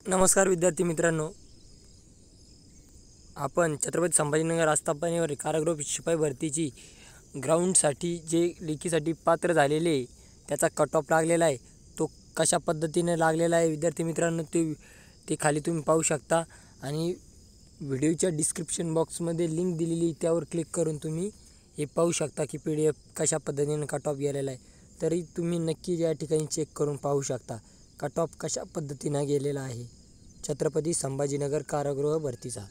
नमस्कार विद्यार्थी मित्रांनो, आपण छत्रपती संभाजीनगर आस्थापनेवर कारागृह शिपाई भरतीची ग्राउंडसाठी जे लेखीसाठी पात्र झालेले त्याचा कट ऑफ लागलेला आहे, तो कशा पद्धतीने लागलेला आहे विद्यार्थी मित्रांनो ते खाली तुम्ही पाहू शकता. आणि व्हिडिओच्या डिस्क्रिप्शन बॉक्समध्ये लिंक दिलेली, त्यावर क्लिक करून तुम्ही हे पाहू शकता की PDF कशा पद्धतीने कट ऑफ गेलेला आहे. तरी तुम्ही नक्की या ठिकाणी चेक करून पाहू शकता कट ऑफ कशा पद्धतीनं गेलेला आहे छत्रपती संभाजीनगर कारागृह भरतीचा.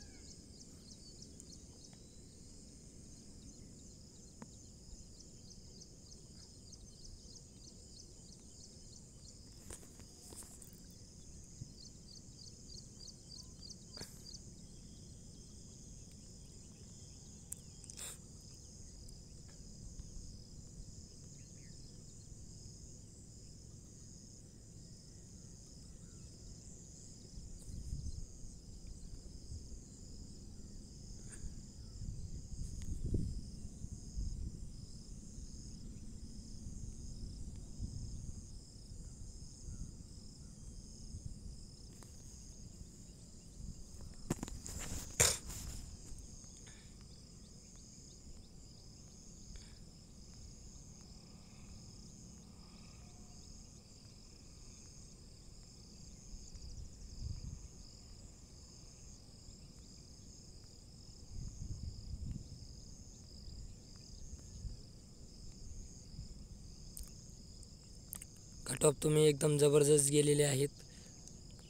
कट ऑफ तुम्ही एकदम जबरदस्त गेलेले आहेत.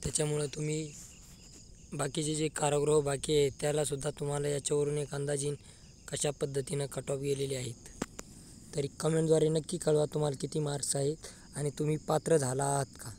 त्याच्यामुळे तुम्ही बाकीचे जे कारागृह बाकी आहे त्यालासुद्धा तुम्हाला याच्यावरून एक अंदाज येईल कशा पद्धतीनं कट ऑफ गेलेले आहेत. तरी कमेंटद्वारे नक्की कळवा तुम्हाला किती मार्क्स आहेत आणि तुम्ही पात्र झाला आहात का.